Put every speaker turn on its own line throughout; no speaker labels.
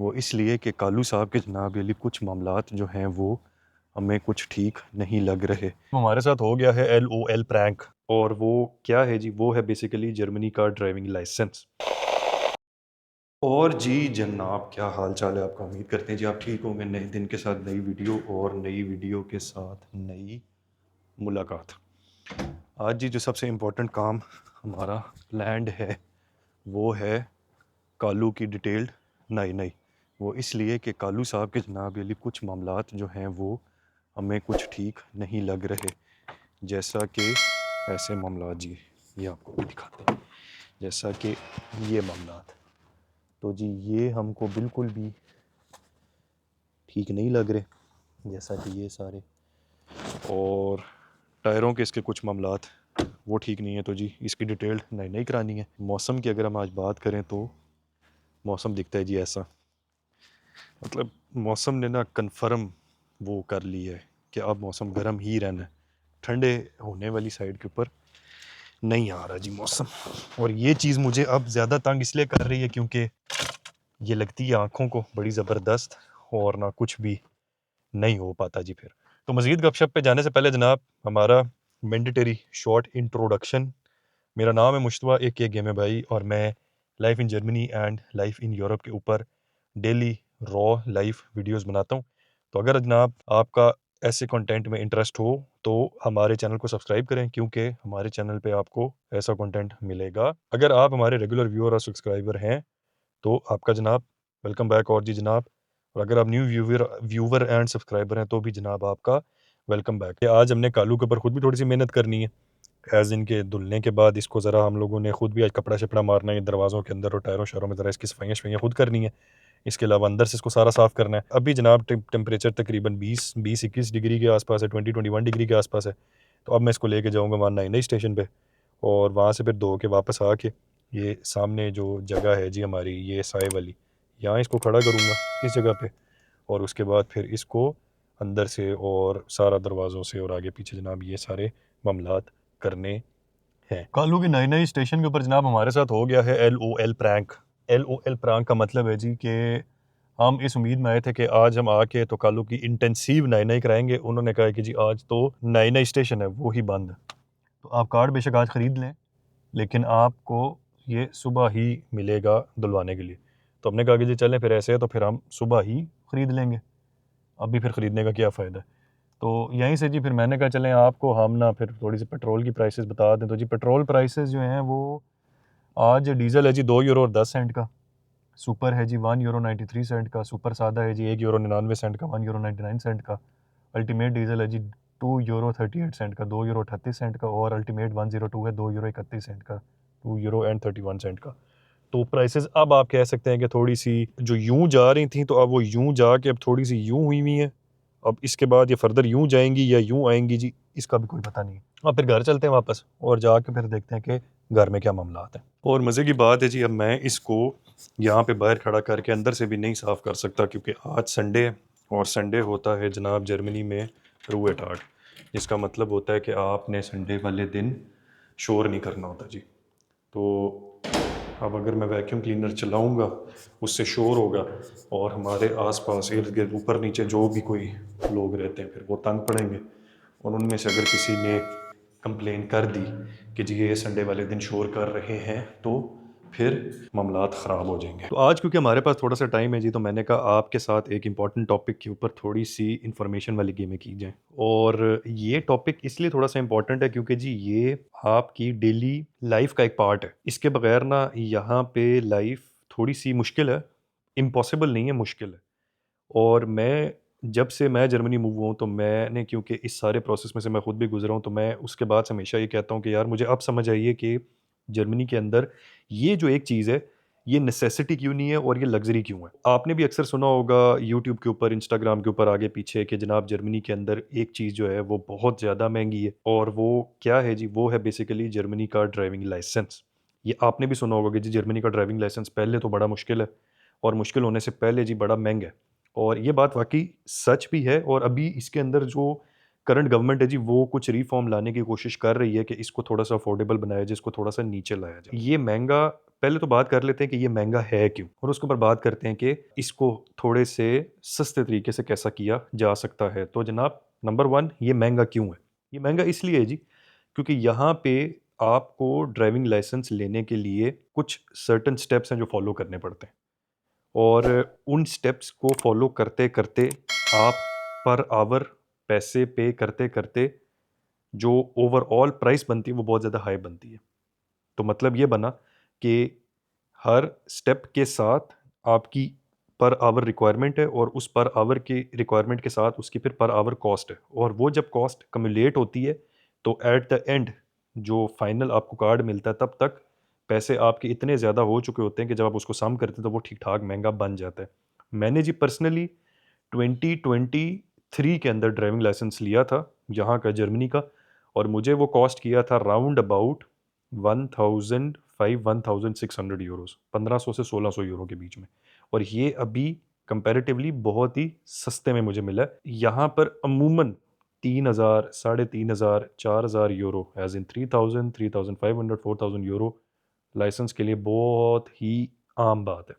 वो इसलिए कि कालू साहब के जनाब अली कुछ मामलात जो हैं वो हमें कुछ ठीक नहीं लग रहे। हमारे साथ हो गया है LOL प्रैंक, और वो क्या है जी, वो है बेसिकली जर्मनी का ड्राइविंग लाइसेंस। और जी जनाब, क्या हाल चाल है आपका? उम्मीद करते हैं जी आप ठीक होंगे। नए दिन के साथ नई वीडियो, और नई वीडियो के साथ नई मुलाकात। आज जी जो सबसे इम्पोर्टेंट काम हमारा प्लान्ड है वो है कालू की डिटेल्ड नई नई। वो इसलिए कि कालू साहब के जनाब अली कुछ मामलात जो हैं वो हमें कुछ ठीक नहीं लग रहे। जैसा कि ऐसे मामलात जी, ये आपको भी दिखाते हैं। जैसा कि ये मामलात, तो जी ये हमको बिल्कुल भी ठीक नहीं लग रहे। जैसा कि ये सारे, और टायरों के इसके कुछ मामलात वो ठीक नहीं है। तो जी इसकी डिटेल नई नई करानी है। मौसम की अगर हम आज बात करें तो मौसम दिखता है जी ऐसा, मतलब मौसम ने ना कन्फर्म वो कर ली है कि अब मौसम गर्म ही रहना है, ठंडे होने वाली साइड के ऊपर नहीं आ रहा जी मौसम। और ये चीज़ मुझे अब ज़्यादा तंग इसलिए कर रही है क्योंकि ये लगती है आँखों को बड़ी ज़बरदस्त, और ना कुछ भी नहीं हो पाता जी फिर। तो मज़ीद गपशप पे जाने से पहले जनाब, हमारा मैंडेटरी शॉर्ट इंट्रोडक्शन। मेरा नाम है मुश्तबा AK गेमे भाई, और मैं life in Germany and life in Europe के ऊपर डेली रॉ लाइफ वीडियोस बनाता हूँ। तो अगर जनाब आपका ऐसे कंटेंट में इंटरेस्ट हो तो हमारे चैनल को सब्सक्राइब करें, क्योंकि हमारे चैनल पे आपको ऐसा कंटेंट मिलेगा। अगर आप हमारे रेगुलर व्यूअर और सब्सक्राइबर हैं तो आपका जनाब वेलकम बैक। और जी जनाब, और अगर आप न्यू व्यूवर एंड सब्सक्राइबर हैं तो भी जनाब आपका वेलकम बैक। आज हमने कालू के ऊपर खुद भी थोड़ी सी मेहनत करनी है। एज इनके धुलने के बाद इसको ज़रा हम लोगों ने खुद भी आज कपड़ा शपड़ा मारना है दरवाज़ों के अंदर और टायरों शायरों में, ज़रा इसकी सफाइयाँ शफाइयाँ खुद करनी है। इसके अलावा अंदर से इसको सारा साफ़ करना है। अभी जनाब टेम्परेचर तकरीबन 20-21 डिग्री के आसपास है, 20-21 डिग्री के आसपास है। तो अब मैं इसको लेके जाऊँगा वहाँ नई नई स्टेशन पे, और वहाँ से फिर धो के वापस आके ये सामने जो जगह है जी हमारी, ये साए वाली, यहाँ इसको खड़ा करूँगा इस जगह पे। और उसके बाद फिर इसको अंदर से और सारा दरवाज़ों से और आगे पीछे जनाब ये सारे मामलात करने हैं। कालू की नई नई स्टेशन के ऊपर जनाब हमारे साथ हो गया है LOL प्रैंक। LOL प्रैंक का मतलब है जी कि हम इस उम्मीद में आए थे कि आज हम आके तो कालू की इंटेंसिव नई नई कराएंगे। उन्होंने कहा कि जी आज तो नई नई स्टेशन है वो ही बंद है, तो आप कार्ड बेशक आज ख़रीद लें, लेकिन आपको ये सुबह ही मिलेगा धुलवाने के लिए। तो हमने कहा कि जी चलें फिर, ऐसे है तो फिर हम सुबह ही ख़रीद लेंगे, अभी फिर ख़रीदने का क्या फ़ायदा है। तो यहीं से जी फिर मैंने कहा चलें आपको हम ना फिर थोड़ी सी पेट्रोल की प्राइसेस बता दें। तो जी पेट्रोल प्राइसेस जो हैं वो, आज डीज़ल है जी 2 यूरो और 10 सेंट का, सुपर है जी 1 यूरो 93 सेंट का, सुपर सादा है जी 1 यूरो 99 सेंट का, 1 यूरो 99 सेंट का, अल्टीमेट डीज़ल है जी 2 यूरो 38 सेंट का, 2 यूरो 38 सेंट का, और अल्टीमेट 102 है 2 यूरो 31 सेंट का, 2 यूरो एंड 31 सेंट का। तो प्राइसेस अब आप कह सकते हैं कि थोड़ी सी जो यूं जा रही थी तो अब वो यूं जा के अब थोड़ी सी यूं हुई हुई हैं। अब इसके बाद ये फर्दर यूं जाएंगी या यूं आएंगी जी, इसका भी कोई पता नहीं है। अब फिर घर चलते हैं वापस और जाके फिर देखते हैं कि घर में क्या मामला है। और मज़े की बात है जी, अब मैं इसको यहाँ पे बाहर खड़ा करके अंदर से भी नहीं साफ़ कर सकता, क्योंकि आज संडे है, और संडे होता है जनाब जर्मनी में रूए टाट, जिसका मतलब होता है कि आपने संडे वाले दिन शोर नहीं करना होता जी। तो अब अगर मैं वैक्यूम क्लीनर चलाऊंगा उससे शोर होगा, और हमारे आसपास इर्द गिर्द ऊपर नीचे जो भी कोई लोग रहते हैं फिर वो तंग पड़ेंगे, और उनमें से अगर किसी ने कंप्लेन कर दी कि जी ये संडे वाले दिन शोर कर रहे हैं तो फिर मामलात ख़राब हो जाएंगे। तो आज क्योंकि हमारे पास थोड़ा सा टाइम है जी, तो मैंने कहा आपके साथ एक इम्पॉर्टेंट टॉपिक के ऊपर थोड़ी सी इन्फॉर्मेशन वाली गेमें की जाए। और ये टॉपिक इसलिए थोड़ा सा इम्पॉर्टेंट है क्योंकि जी ये आपकी डेली लाइफ का एक पार्ट है। इसके बगैर ना यहाँ पे लाइफ थोड़ी सी मुश्किल है, इम्पॉसिबल नहीं है, मुश्किल है। और जब से मैं जर्मनी मूव हुआ हूँ तो मैंने, क्योंकि इस सारे प्रोसेस में से मैं खुद भी गुजरा हूँ, तो मैं उसके बाद से हमेशा ये कहता हूँ कि यार मुझे अब समझ आई है कि जर्मनी के अंदर ये जो एक चीज़ है ये नेसेसिटी क्यों नहीं है और ये लग्जरी क्यों है। आपने भी अक्सर सुना होगा यूट्यूब के ऊपर, इंस्टाग्राम के ऊपर आगे पीछे कि जनाब जर्मनी के अंदर एक चीज़ जो है वो बहुत ज़्यादा महंगी है, और वो क्या है जी, वो है बेसिकली जर्मनी का ड्राइविंग लाइसेंस। ये आपने भी सुना होगा कि जी जर्मनी का ड्राइविंग लाइसेंस पहले तो बड़ा मुश्किल है, और मुश्किल होने से पहले जी बड़ा महंगा है। और ये बात वाकई सच भी है। और अभी इसके अंदर जो करंट गवर्नमेंट है जी, वो कुछ रिफॉर्म लाने की कोशिश कर रही है कि इसको थोड़ा सा अफोर्डेबल बनाया जाए, इसको थोड़ा सा नीचे लाया जाए। ये महंगा, पहले तो बात कर लेते हैं कि ये महंगा है क्यों, और उसके ऊपर बात करते हैं कि इसको थोड़े से सस्ते तरीके से कैसा किया जा सकता है। तो जनाब, नंबर वन, ये महंगा क्यों है? ये महंगा इसलिए है जी, क्योंकि यहाँ पे आपको ड्राइविंग लाइसेंस लेने के लिए कुछ सर्टन स्टेप्स हैं जो फॉलो करने पड़ते हैं, और उन स्टेप्स को फॉलो करते करते आप पर आवर पैसे पे करते करते जो ओवरऑल प्राइस बनती है वो बहुत ज़्यादा हाई बनती है। तो मतलब ये बना कि हर स्टेप के साथ आपकी पर आवर रिक्वायरमेंट है, और उस पर आवर की रिक्वायरमेंट के साथ उसकी फिर पर आवर कॉस्ट है, और वो जब कॉस्ट कम्युलेट होती है तो एट द एंड जो फाइनल आपको कार्ड मिलता है तब तक पैसे आपके इतने ज़्यादा हो चुके होते हैं कि जब आप उसको सम करते हैं तो वो ठीक ठाक महंगा बन जाता है। मैंने जी पर्सनली 2023 के अंदर ड्राइविंग लाइसेंस लिया था, यहाँ का, जर्मनी का, और मुझे वो कॉस्ट किया था राउंड अबाउट 1500 यूरोस, 1500 से 1600 यूरो के बीच में। और ये अभी कंपैरेटिवली बहुत ही सस्ते में मुझे मिला है। यहाँ पर अमूमन 3000, 3500, 4000 euro, as in 3000, 3500, 4000 euro licence के लिए बहुत ही आम बात है।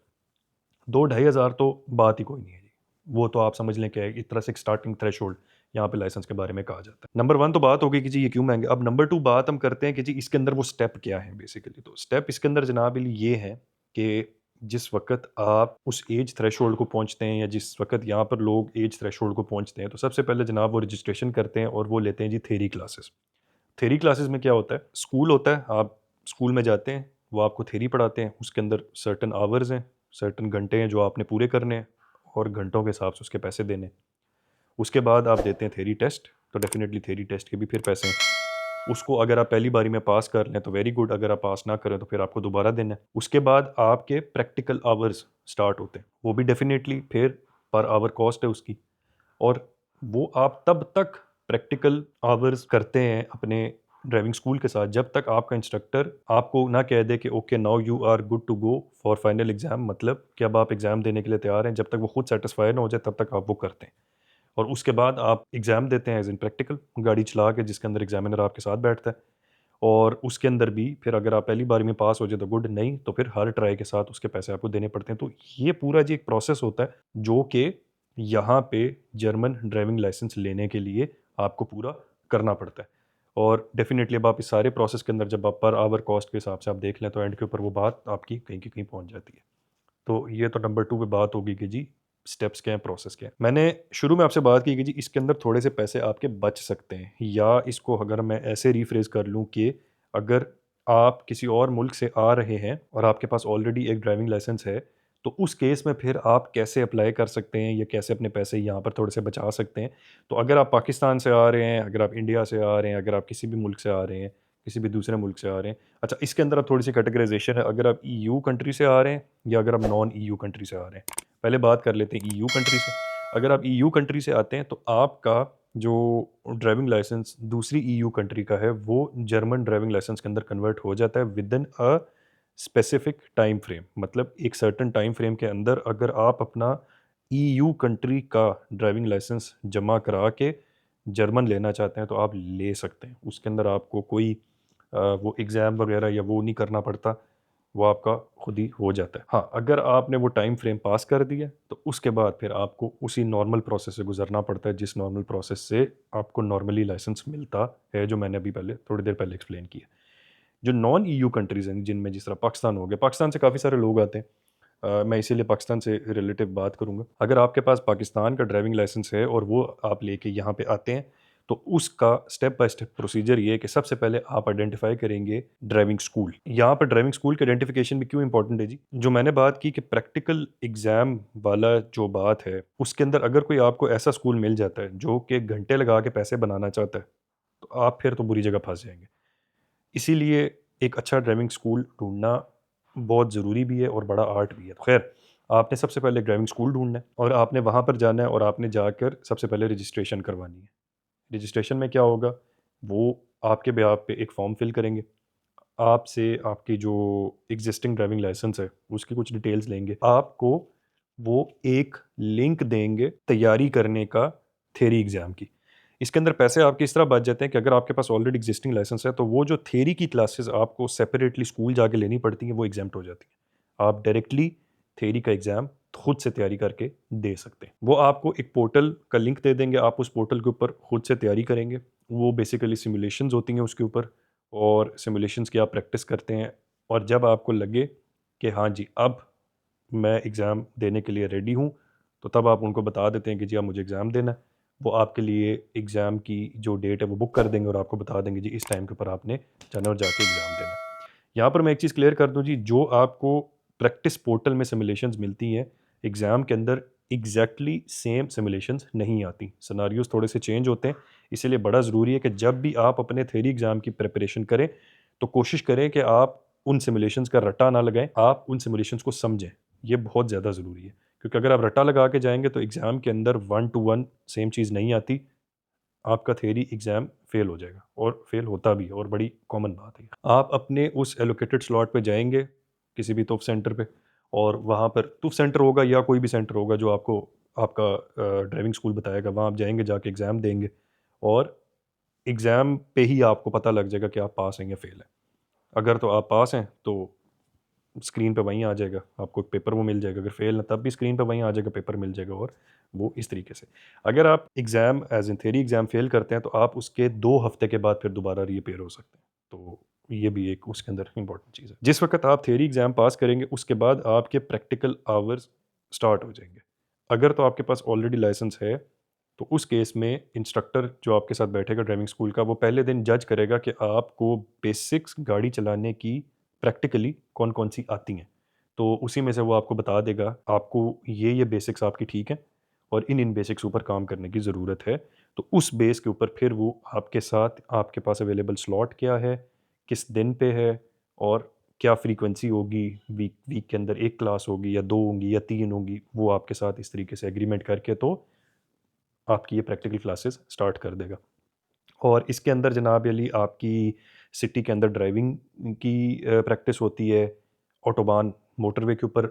2-2500 तो बात ही कोई नहीं है जी। वो तो आप समझ लें कि एक तरह से एक स्टार्टिंग थ्रेशोल्ड यहाँ पे लाइसेंस के बारे में कहा जाता है। नंबर 1 तो बात हो गई कि जी ये क्यों महँगा। अब नंबर 2 बात हम करते हैं कि जी इसके अंदर वो स्टेप क्या है बेसिकली। तो स्टेप इसके अंदर जनाब ये है कि जिस वक़्त आप उस एज थ्रेशोल्ड को पहुँचते हैं, या जिस वक़्त यहाँ पर लोग एज थ्रेशोल्ड को पहुँचते हैं, तो सबसे पहले जनाब वो रजिस्ट्रेशन करते हैं और वो लेते हैं जी थ्योरी क्लासेस। थ्योरी क्लासेस में क्या होता है, स्कूल होता है, आप स्कूल में जाते हैं, वो आपको थ्योरी पढ़ाते हैं, उसके अंदर सर्टेन आवर्स हैं, सर्टेन घंटे हैं जो आपने पूरे करने हैं, और घंटों के हिसाब से उसके पैसे देने हैं। उसके बाद आप देते हैं थ्योरी टेस्ट, तो डेफिनेटली थ्योरी टेस्ट के भी फिर पैसे हैं। उसको अगर आप पहली बारी में पास कर लें तो वेरी गुड, अगर आप पास ना करें तो फिर आपको दोबारा देना है। उसके बाद आपके प्रैक्टिकल आवर्स स्टार्ट होते हैं, वो भी डेफिनेटली फिर पर आवर कॉस्ट है उसकी, और वो आप तब तक प्रैक्टिकल आवर्स करते हैं अपने ड्राइविंग स्कूल के साथ जब तक आपका इंस्ट्रक्टर आपको ना कह दे कि okay now you are good to go for final exam, मतलब कि अब आप एग्जाम देने के लिए तैयार हैं। जब तक वो खुद सेटिस्फाई ना हो जाए तब तक आप वो करते हैं, और उसके बाद आप एग्ज़ाम देते हैं एज इन प्रैक्टिकल गाड़ी चला के, जिसके अंदर एग्जामिनर आपके साथ बैठता है। और उसके अंदर भी फिर अगर आप पहली बार में पास हो जाए तो गुड, नहीं तो फिर हर ट्राई के साथ उसके पैसे आपको देने पड़ते हैं। तो ये पूरा जी एक प्रोसेस होता है जो कि यहाँ पे जर्मन ड्राइविंग लाइसेंस लेने के लिए आपको पूरा करना पड़ता है। और डेफिनेटली अब आप इस सारे प्रोसेस के अंदर जब आप पर आवर कॉस्ट के हिसाब से आप देख लें तो एंड के ऊपर वो बात आपकी कहीं की कहीं पहुँच जाती है। तो ये तो नंबर 2 पे बात होगी कि जी स्टेप्स क्या हैं, प्रोसेस क्या है। मैंने शुरू में आपसे बात की कि जी इसके अंदर थोड़े से पैसे आपके बच सकते हैं, या इसको अगर मैं ऐसे रिफ्रेज़ कर लूँ कि अगर आप किसी और मुल्क से आ रहे हैं और आपके पास ऑलरेडी एक ड्राइविंग लाइसेंस है, तो उस केस में फिर आप कैसे अप्लाई कर सकते हैं, या कैसे अपने पैसे यहाँ पर थोड़े से बचा सकते हैं। तो अगर आप पाकिस्तान से आ रहे हैं, अगर आप इंडिया से आ रहे हैं, अगर आप किसी भी मुल्क से आ रहे हैं, किसी भी दूसरे मुल्क से आ रहे हैं, अच्छा इसके अंदर अब थोड़ी सी कैटेगराइजेशन है, अगर आप ईयू कंट्री से आ रहे हैं या अगर आप नॉन ईयू कंट्री से आ रहे हैं। पहले बात कर लेते हैं ईयू कंट्री से। अगर आप ईयू कंट्री से आते हैं तो आपका जो ड्राइविंग लाइसेंस दूसरी ईयू कंट्री का है वो जर्मन ड्राइविंग लाइसेंस के अंदर कन्वर्ट हो जाता है with in a specific time frame. मतलब एक सर्टेन टाइम फ्रेम के अंदर अगर आप अपना ईयू कंट्री का ड्राइविंग लाइसेंस जमा करा के जर्मन लेना चाहते हैं तो आप ले सकते हैं। उसके अंदर आपको कोई वो एग्ज़ाम वगैरह या वो नहीं करना पड़ता, वो आपका खुद ही हो जाता है। हाँ, अगर आपने वो टाइम फ्रेम पास कर दिया तो उसके बाद फिर आपको उसी नॉर्मल प्रोसेस से गुज़रना पड़ता है जिस नॉर्मल प्रोसेस से आपको नॉर्मली लाइसेंस मिलता है, जो मैंने अभी पहले थोड़ी देर पहले एक्सप्लेन किया। जो नॉन ईयू कंट्रीज़ हैं जिनमें जिस तरह पाकिस्तान हो गया, पाकिस्तान से काफ़ी सारे लोग आते हैं। मैं इसीलिए पाकिस्तान से रिलेटिव बात करूँगा। अगर आपके पास पाकिस्तान का ड्राइविंग लाइसेंस है और वो आप लेके यहाँ पे आते हैं, तो उसका स्टेप बाय स्टेप प्रोसीजर ये है कि सबसे पहले आप आइडेंटिफ़ाई करेंगे ड्राइविंग स्कूल। यहाँ पर ड्राइविंग स्कूल की आइडेंटिफ़िकेशन भी क्यों इम्पोर्टेंट है जी? जो मैंने बात की कि प्रैक्टिकल एग्ज़ाम वाला जो बात है, उसके अंदर अगर कोई आपको ऐसा स्कूल मिल जाता है जो कि घंटे लगा के पैसे बनाना चाहता है, तो आप फिर तो बुरी जगह फँस जाएँगे। इसीलिए एक अच्छा ड्राइविंग स्कूल ढूँढना बहुत ज़रूरी भी है और बड़ा आर्ट भी है। तो ख़ैर, आपने सबसे पहले ड्राइविंग स्कूल ढूँढना है और आपने वहाँ पर जाना है और आपने जाकर सबसे पहले रजिस्ट्रेशन करवानी है। रजिस्ट्रेशन में क्या होगा, वो आपके बिहाफ़ पे एक फ़ॉर्म फिल करेंगे। आपसे आपकी जो एग्ज़िस्टिंग ड्राइविंग लाइसेंस है, उसकी कुछ डिटेल्स लेंगे। आपको वो एक लिंक देंगे तैयारी करने का थ्योरी एग्ज़ाम की। इसके अंदर पैसे आपके इस तरह बच जाते हैं कि अगर आपके पास ऑलरेडी एग्जिस्टिंग लाइसेंस है तो वो जो थ्योरी की क्लासेस आपको सेपरेटली स्कूल जाके लेनी पड़ती हैं वो एग्जाम्प्ट हो जाती हैं। आप डायरेक्टली थ्योरी का एग्ज़ाम खुद से तैयारी करके दे सकते हैं। वो आपको एक पोर्टल का लिंक दे देंगे, आप उस पोर्टल के ऊपर खुद से तैयारी करेंगे। वो बेसिकली सिमुलेशंस होती हैं उसके ऊपर, और सिमुलेशंस की आप प्रैक्टिस करते हैं, और जब आपको लगे कि हाँ जी, अब मैं एग्ज़ाम देने के लिए रेडी हूँ, तो तब आप उनको बता देते हैं कि जी अब मुझे एग्ज़ाम देना है। वो आपके लिए एग्ज़ाम की जो डेट है वो बुक कर देंगे और आपको बता देंगे जी इस टाइम के ऊपर आपने जाना और जाके एग्ज़ाम देना है। यहाँ पर मैं एक चीज़ क्लियर कर दूँ जी, जो आपको प्रैक्टिस पोर्टल में सिमुलेशंस मिलती हैं, एग्ज़ाम के अंदर एग्ज़ैक्टली सेम सिमुलेशंस नहीं आती। सिनेरियोज़ थोड़े से चेंज होते हैं, इसीलिए बड़ा ज़रूरी है कि जब भी आप अपने थ्योरी एग्ज़ाम की प्रिपरेशन करें, तो कोशिश करें कि आप उन सिमुलेशंस का रट्टा ना लगाएँ, आप उन सिमुलेशंस को समझें। ये बहुत ज़्यादा ज़रूरी है, क्योंकि अगर आप रट्टा लगा के जाएँगे तो एग्ज़ाम के अंदर 1 टू 1 सेम चीज़ नहीं आती, आपका थ्योरी एग्ज़ाम फ़ेल हो जाएगा, और फ़ेल होता भी है और बड़ी कॉमन बात है। आप अपने उस एलोकेटेड स्लॉट पे जाएँगे, किसी भी तुफ़ सेंटर पे, और वहाँ पर तुफ़ सेंटर होगा या कोई भी सेंटर होगा जो आपको आपका ड्राइविंग स्कूल बताएगा, वहाँ आप जाएँगे, जाके एग्ज़ाम देंगे, और एग्ज़ाम पे ही आपको पता लग जाएगा कि आप पास हैं या फ़ेल हैं। अगर तो आप पास हैं तो स्क्रीन पे वहीं आ जाएगा, आपको एक पेपर वो मिल जाएगा, अगर फ़ेल है तब भी स्क्रीन पे वहीं आ जाएगा, पेपर मिल जाएगा, और वो इस तरीके से। अगर आप exam as in theory exam fail करते हैं तो आप उसके 2 हफ़्ते के बाद फिर दोबारा रीअपीयर हो सकते हैं। तो ये भी एक उसके अंदर इम्पॉर्टेंट चीज़ है। जिस वक़्त आप थियरी एग्ज़ाम पास करेंगे उसके बाद आपके प्रैक्टिकल आवर्स स्टार्ट हो जाएँगे। अगर तो आपके पास ऑलरेडी लाइसेंस है, तो उस केस में इंस्ट्रक्टर जो आपके साथ बैठेगा ड्राइविंग स्कूल का, वो पहले दिन जज करेगा कि आपको बेसिक्स गाड़ी चलाने की प्रैक्टिकली कौन-कौन सी आती हैं। तो उसी में से वो आपको बता देगा, आपको ये बेसिक्स आपकी ठीक हैं और इन-इन बेसिक्स ऊपर काम करने की ज़रूरत है। तो उस बेस के ऊपर फिर वो आपके साथ, आपके पास अवेलेबल स्लॉट क्या है, किस दिन पे है, और क्या फ्रीक्वेंसी होगी, वीक वीक के अंदर 1 क्लास होगी या 2 होंगी या 3 होंगी, वो आपके साथ इस तरीके से एग्रीमेंट करके तो आपकी ये प्रैक्टिकल क्लासेस स्टार्ट कर देगा। और इसके अंदर जनाब अली आपकी सिटी के अंदर ड्राइविंग की प्रैक्टिस होती है, ऑटोबान मोटरवे के ऊपर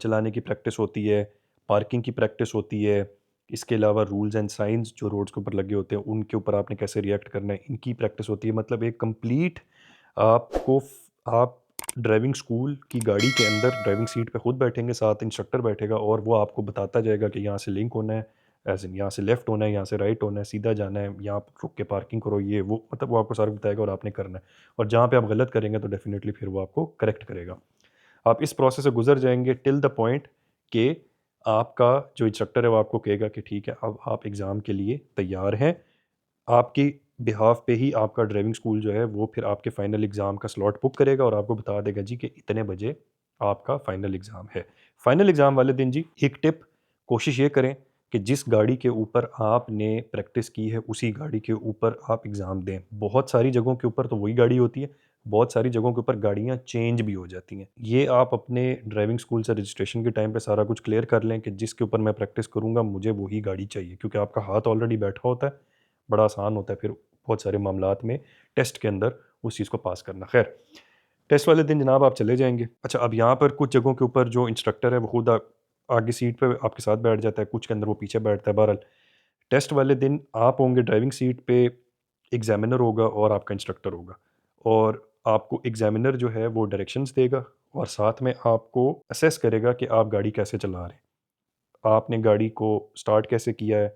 चलाने की प्रैक्टिस होती है, पार्किंग की प्रैक्टिस होती है, इसके अलावा रूल्स एंड साइंस जो रोड्स के ऊपर लगे होते हैं उनके ऊपर आपने कैसे रिएक्ट करना है, इनकी प्रैक्टिस होती है। मतलब एक कंप्लीट आपको आप ड्राइविंग स्कूल की गाड़ी के अंदर ड्राइविंग सीट पे खुद बैठेंगे, साथ इंस्ट्रक्टर बैठेगा और वो आपको बताता जाएगा कि यहाँ से लिंक होना है, एज़ इन यहाँ से लेफ्ट होना है, यहाँ से राइट होना है, सीधा जाना है, यहाँ पे रुक के पार्किंग करो, ये वो, मतलब वो आपको सारा बताएगा और आपने करना है। और जहाँ पे आप गलत करेंगे तो डेफ़िनेटली फिर वो आपको करेक्ट करेगा। आप इस प्रोसेस से गुज़र जाएँगे टिल द पॉइंट कि आपका जो इंस्ट्रक्टर है वो आपको कहेगा कि ठीक है, अब आप एग्ज़ाम के लिए तैयार हैं। आपकी बिहाफ़ पे ही आपका ड्राइविंग स्कूल जो है वो फिर आपके फ़ाइनल एग्ज़ाम का स्लॉट बुक करेगा और आपको बता देगा जी कि इतने बजे आपका फ़ाइनल एग्ज़ाम है। फ़ाइनल एग्ज़ाम वाले दिन जी एक टिप, कोशिश ये करें कि जिस गाड़ी के ऊपर आपने प्रैक्टिस की है उसी गाड़ी के ऊपर आप एग्ज़ाम दें। बहुत सारी जगहों के ऊपर तो वही गाड़ी होती है, बहुत सारी जगहों के ऊपर गाड़ियाँ चेंज भी हो जाती हैं। ये आप अपने ड्राइविंग स्कूल से रजिस्ट्रेशन के टाइम पे सारा कुछ क्लियर कर लें कि जिसके ऊपर मैं प्रैक्टिस करूँगा मुझे वही गाड़ी चाहिए, क्योंकि आपका हाथ ऑलरेडी बैठा होता है, बड़ा आसान होता है फिर बहुत सारे मामलात में टेस्ट के अंदर उस चीज़ को पास करना। ख़ैर, टेस्ट वाले दिन जनाब आप चले जाएँगे। अच्छा, अब यहाँ पर कुछ जगहों के ऊपर जो इंस्ट्रक्टर है वो खुद आगे सीट पे आपके साथ बैठ जाता है, कुछ के अंदर वो पीछे बैठता है। बहरहाल टेस्ट वाले दिन आप होंगे ड्राइविंग सीट पे, एग्ज़ामिनर होगा और आपका इंस्ट्रक्टर होगा, और आपको एग्ज़ामिनर जो है वो डायरेक्शंस देगा और साथ में आपको असेस करेगा कि आप गाड़ी कैसे चला रहे हैं। आपने गाड़ी को स्टार्ट कैसे किया है,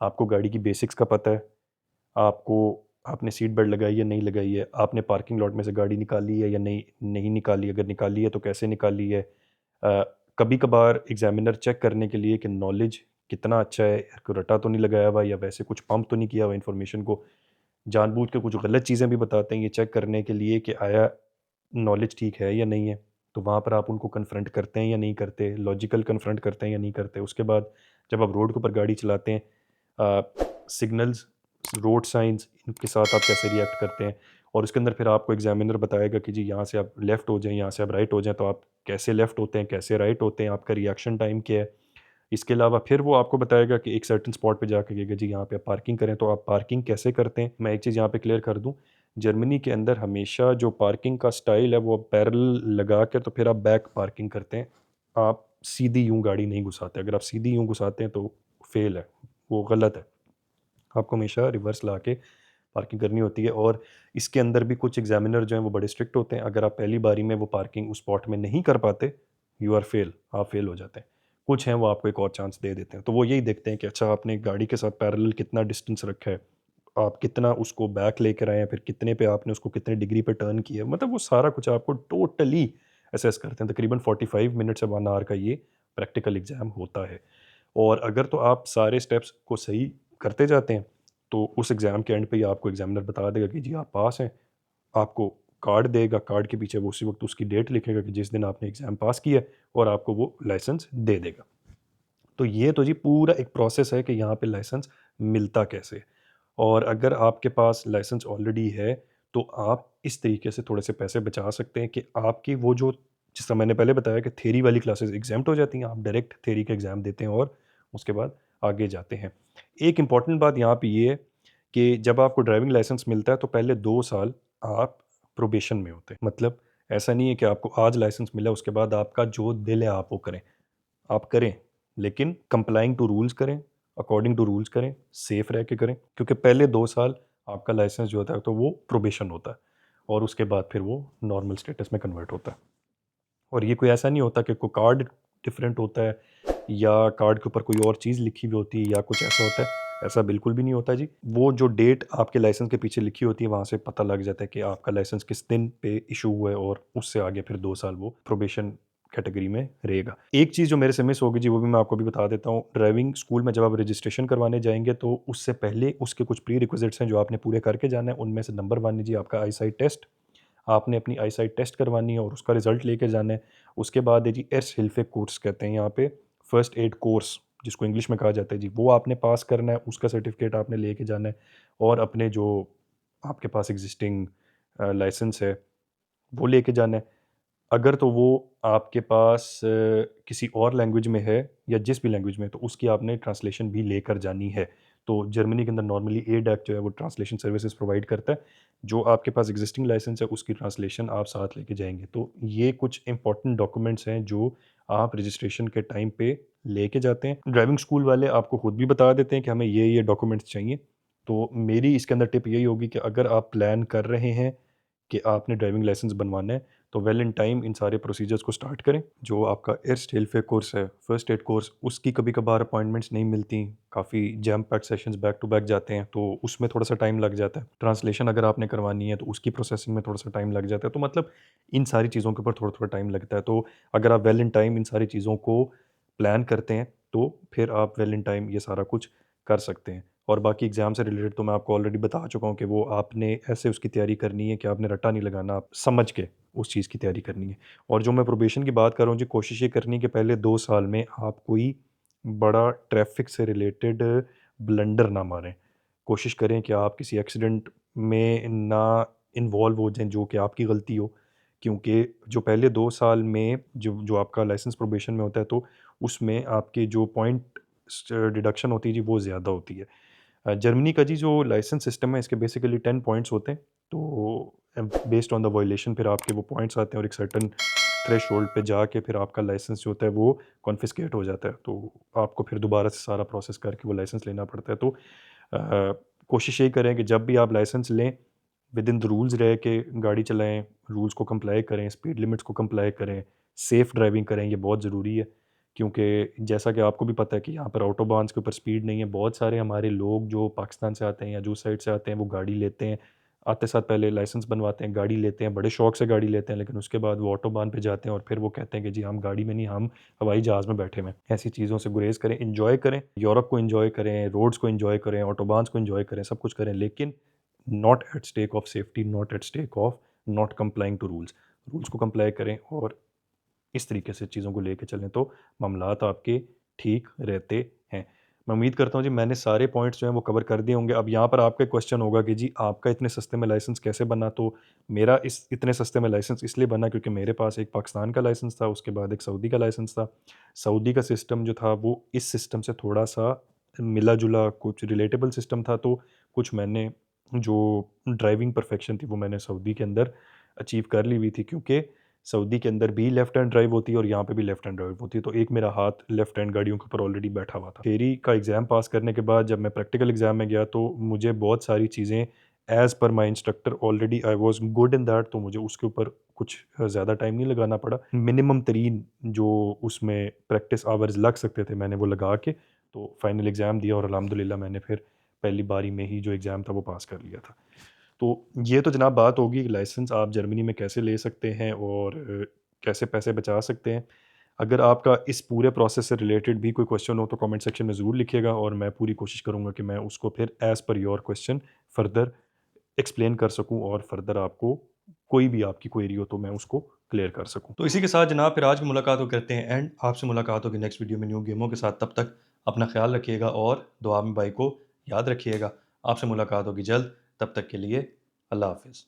आपको गाड़ी की बेसिक्स का पता है, आपको आपने सीट बेल्ट लगाई है, नहीं लगाई है, आपने पार्किंग लॉट में से गाड़ी निकाली है या नहीं निकाली, अगर निकाली है तो कैसे निकाली है। कभी-कभार एग्ज़ामिनर चेक करने के लिए कि नॉलेज कितना अच्छा है, कोई रट्टा तो नहीं लगाया हुआ या वैसे कुछ पम्प तो नहीं किया हुआ इन्फॉर्मेशन को, जानबूझ के कुछ गलत चीज़ें भी बताते हैं, ये चेक करने के लिए कि आया नॉलेज ठीक है या नहीं है। तो वहाँ पर आप उनको कन्फ्रंट करते हैं या नहीं करते, लॉजिकल कन्फ्रंट करते हैं या नहीं करते। उसके बाद जब आप रोड के ऊपर गाड़ी चलाते हैं, सिग्नल्स, रोड साइंस, इनके साथ आप कैसे रिएक्ट करते हैं, और उसके अंदर फिर आपको एग्जामिनर बताएगा कि जी यहाँ से आप लेफ़्ट हो जाएँ, यहाँ से आप राइट हो जाएँ, तो आप कैसे लेफ़्ट होते हैं, कैसे राइट होते हैं, आपका रिएक्शन टाइम क्या है। इसके अलावा फिर वो आपको बताएगा कि एक सर्टेन स्पॉट पे जाके कहेगा जी यहाँ पे आप पार्किंग करें, तो आप पार्किंग कैसे करते हैं। मैं एक चीज़ यहाँ पे क्लियर कर दूँ, जर्मनी के अंदर हमेशा जो पार्किंग का स्टाइल है वो पैरेलल लगा के तो फिर आप बैक पार्किंग करते हैं। आप सीधी यूँ गाड़ी नहीं घुसाते, अगर आप सीधी यूँ घुसाते हैं तो फ़ेल है, वो गलत है। आपको हमेशा रिवर्स ला के पार्किंग करनी होती है। और इसके अंदर भी कुछ एग्जामिनर जो हैं वो बड़े स्ट्रिक्ट होते हैं। अगर आप पहली बारी में वो पार्किंग उस स्पॉट में नहीं कर पाते, यू आर फेल, आप फेल हो जाते हैं। कुछ हैं वो आपको एक और चांस दे देते हैं। तो वो यही देखते हैं कि अच्छा आपने गाड़ी के साथ पैरेलल कितना डिस्टेंस रखा है, आप कितना उसको बैक लेकर आए हैं, फिर कितने पे आपने उसको कितने डिग्री पे टर्न किया, मतलब वो सारा कुछ आपको टोटली असेस करते हैं। तकरीबन 45 मिनट से 1 आवर का ये प्रैक्टिकल एग्ज़ाम होता है। और अगर तो आप सारे स्टेप्स को सही करते जाते हैं, तो उस एग्ज़ाम के एंड पे ही आपको एग्ज़ामिनर बता देगा कि जी आप पास हैं। आपको कार्ड देगा, कार्ड के पीछे वो उसी वक़्त उसकी डेट लिखेगा कि जिस दिन आपने एग्ज़ाम पास किया है, और आपको वो लाइसेंस दे देगा। तो ये तो जी पूरा एक प्रोसेस है कि यहाँ पे लाइसेंस मिलता कैसे है। और अगर आपके पास लाइसेंस ऑलरेडी है, तो आप इस तरीके से थोड़े से पैसे बचा सकते हैं कि आपकी वो जो, जिस तरह मैंने पहले बताया कि थ्योरी वाली क्लासेस एग्ज़ैम्प्ट हो जाती हैं, आप डायरेक्ट थ्योरी का एग्ज़ाम देते हैं और उसके बाद आगे जाते हैं। एक इम्पॉर्टेंट बात यहाँ पे ये है कि जब आपको ड्राइविंग लाइसेंस मिलता है तो पहले 2 साल आप प्रोबेशन में होते हैं। मतलब ऐसा नहीं है कि आपको आज लाइसेंस मिला उसके बाद आपका जो दिल है आप वो करें। आप करें, लेकिन कंप्लाइंग टू रूल्स करें, अकॉर्डिंग टू रूल्स करें, सेफ रह के करें, क्योंकि पहले 2 साल आपका लाइसेंस जो होता है तो वो प्रोबेशन होता है, और उसके बाद फिर वो नॉर्मल स्टेटस में कन्वर्ट होता है। और ये कोई ऐसा नहीं होता कि कोई कार्ड डिफरेंट होता है या कार्ड के ऊपर कोई और चीज़ लिखी हुई होती है या कुछ ऐसा होता है, ऐसा बिल्कुल भी नहीं होता जी। वो जो डेट आपके लाइसेंस के पीछे लिखी होती है, वहाँ से पता लग जाता है कि आपका लाइसेंस किस दिन पे इशू हुआ है, और उससे आगे फिर 2 साल वो प्रोबेशन कैटेगरी में रहेगा। एक चीज़ जो मेरे से मिस होगी जी, वो भी मैं आपको भी बता देता हूँ। ड्राइविंग स्कूल में जब आप रजिस्ट्रेशन करवाने जाएँगे, तो उससे पहले उसके कुछ प्री रिक्विज़िट्स हैं जो आपने पूरे करके जाना है। उनमें से नंबर 1 है जी आपका आईसाइट टेस्ट। आपने अपनी आईसाइट टेस्ट करवानी है और उसका रिज़ल्ट लेके जाना है। उसके बाद है जी एर्स हिल्फे कोर्स कहते हैं यहाँ पे, फर्स्ट एड कोर्स जिसको इंग्लिश में कहा जाता है जी, वो आपने पास करना है, उसका सर्टिफ़िकेट आपने लेके जाना है। और अपने जो आपके पास एग्ज़िस्टिंग लाइसेंस है, वो लेके जाना है। अगर तो वो आपके पास किसी और लैंग्वेज में है या जिस भी लैंग्वेज में है, तो उसकी आपने ट्रांसलेशन भी लेकर जानी है। तो जर्मनी के अंदर नॉर्मली एडैक जो है वो ट्रांसलेशन सर्विसेज प्रोवाइड करता है। जो आपके पास एग्जिस्टिंग लाइसेंस है उसकी ट्रांसलेशन आप साथ लेके जाएँगे। तो ये कुछ इंपॉर्टेंट डॉक्यूमेंट्स हैं जो आप रजिस्ट्रेशन के टाइम पे लेके जाते हैं। ड्राइविंग स्कूल वाले आपको खुद भी बता देते हैं कि हमें ये डॉक्यूमेंट्स चाहिए। तो मेरी इसके अंदर टिप यही होगी कि अगर आप प्लान कर रहे हैं कि आपने ड्राइविंग लाइसेंस बनवाना है, तो वेल इन टाइम इन सारे प्रोसीजर्स को स्टार्ट करें। जो आपका एर्स्ट हेल्फे कोर्स है, फर्स्ट एड कोर्स, उसकी कभी-कभार अपॉइंटमेंट्स नहीं मिलती, काफ़ी jam packed sessions back to back जाते हैं, तो उसमें थोड़ा-सा टाइम लग जाता है। ट्रांसलेशन अगर आपने करवानी है, तो उसकी प्रोसेसिंग में थोड़ा-सा टाइम लग जाता है। तो मतलब इन सारी चीज़ों के ऊपर थोड़ा-थोड़ा टाइम लगता है। तो अगर आप वेल इन टाइम इन सारी चीज़ों को प्लान करते हैं, तो फिर आप वेल इन टाइम ये सारा कुछ कर सकते हैं। और बाकी एग्ज़ाम से रिलेटेड तो मैं आपको ऑलरेडी बता चुका हूँ कि वो आपने ऐसे उसकी तैयारी करनी है कि आपने रट्टा नहीं लगाना, आप समझ के उस चीज़ की तैयारी करनी है। और जो मैं प्रोबेशन की बात कर रहा हूँ जी, कोशिश ये करनी है कि पहले 2 साल में आप कोई बड़ा ट्रैफ़िक से रिलेटेड ब्लंडर ना मारें। कोशिश करें कि आप किसी एक्सीडेंट में ना इन्वॉल्व हो जाएँ जो कि आपकी गलती हो। क्योंकि जो पहले 2 साल में जो जो आपका लाइसेंस प्रोबेशन में होता है, तो उसमें आपके जो पॉइंट डिडक्शन होती है जी, वो ज़्यादा होती है। जर्मनी का जी जो लाइसेंस सिस्टम है, इसके बेसिकली 10 पॉइंट्स होते हैं। तो बेस्ड ऑन द वायलेशन फिर आपके वो पॉइंट्स आते हैं, और एक सर्टेन थ्रेशोल्ड पे जाके फिर आपका लाइसेंस जो होता है वो कॉन्फिस्केट हो जाता है। तो आपको फिर दोबारा से सारा प्रोसेस करके वो लाइसेंस लेना पड़ता है। तो कोशिश यही करें कि जब भी आप लाइसेंस लें, विद इन द रूल्स रह के गाड़ी चलाएँ, रूल्स को कंप्लाई करें, स्पीड लिमिट्स को कंप्लाई करें, सेफ ड्राइविंग करें, ये बहुत ज़रूरी है। क्योंकि जैसा कि आपको भी पता है कि यहाँ पर ऑटोबान्स के ऊपर स्पीड नहीं है। बहुत सारे हमारे लोग जो पाकिस्तान से आते हैं या जो साइड से आते हैं, वो गाड़ी लेते हैं। आते साथ पहले लाइसेंस बनवाते हैं, गाड़ी लेते हैं, बड़े शौक से गाड़ी लेते हैं, लेकिन उसके बाद वो ऑटोबान पे जाते हैं और फिर वो कहते हैं कि जी हम गाड़ी में नहीं, हम हवाई जहाज़ में बैठे हुए हैं। ऐसी चीज़ों से गुरेज़ करें, एन्जॉय करें, यूरोप को एन्जॉय करें, रोड्स को एन्जॉय करें, ऑटोबान्स को एन्जॉय करें, सब कुछ करें, लेकिन not at stake of safety, not at stake of not complying to rules. Rules को कंप्लाई करें और इस तरीके से चीज़ों को लेके चलें, तो मामलात आपके ठीक रहते हैं। मैं उम्मीद करता हूँ जी मैंने सारे पॉइंट्स जो हैं वो कवर कर दिए होंगे। अब यहाँ पर आपका क्वेश्चन होगा कि जी आपका इतने सस्ते में लाइसेंस कैसे बना? तो मेरा इस इतने सस्ते में लाइसेंस इसलिए बना क्योंकि मेरे पास एक पाकिस्तान का लाइसेंस था, उसके बाद एक सऊदी का लाइसेंस था। सऊदी का सिस्टम जो था वो इस सिस्टम से थोड़ा-सा मिला-जुला, कुछ रिलेटेबल सिस्टम था, तो कुछ मैंने जो ड्राइविंग परफेक्शन थी वो मैंने सऊदी के अंदर अचीव कर ली हुई थी, क्योंकि सऊदी के अंदर भी लेफ़्ट हैंड ड्राइव होती है और यहाँ पे भी लेफ़्ट हैंड ड्राइव होती है, तो एक मेरा हाथ लेफ़्ट हैंड गाड़ियों के ऊपर ऑलरेडी बैठा हुआ था। थ्योरी का एग्ज़ाम पास करने के बाद जब मैं प्रैक्टिकल एग्ज़ाम में गया तो मुझे बहुत सारी चीज़ें as per my instructor already I was good in that, तो मुझे उसके ऊपर कुछ ज़्यादा टाइम नहीं लगाना पड़ा। मिनिमम तरीन जो उसमें प्रैक्टिस आवर्स लग सकते थे मैंने वो लगा के तो फाइनल एग्ज़ाम दिया और अल्हम्दुलिल्लाह मैंने फिर पहली बारी में ही जो एग्ज़ाम था वो पास कर लिया था। तो ये तो जनाब बात होगी लाइसेंस आप जर्मनी में कैसे ले सकते हैं और कैसे पैसे बचा सकते हैं। अगर आपका इस पूरे प्रोसेस से रिलेटेड भी कोई क्वेश्चन हो तो कमेंट सेक्शन में ज़रूर लिखिएगा और मैं पूरी कोशिश करूँगा कि मैं उसको फिर as per your question further explain कर सकूँ और फर्दर आपको कोई भी आपकी क्वेरी हो तो मैं उसको क्लियर कर सकूँ। तो इसी के साथ जनाब फिर आज की मुलाकात को करते हैं एंड आपसे मुलाकात होगी नेक्स्ट वीडियो में न्यू गेमों के साथ। तब तक अपना ख्याल रखिएगा और दुआ में भाई को याद रखिएगा। आपसे मुलाकात होगी जल्द, तब तक के लिए अल्लाह हाफ़िज़।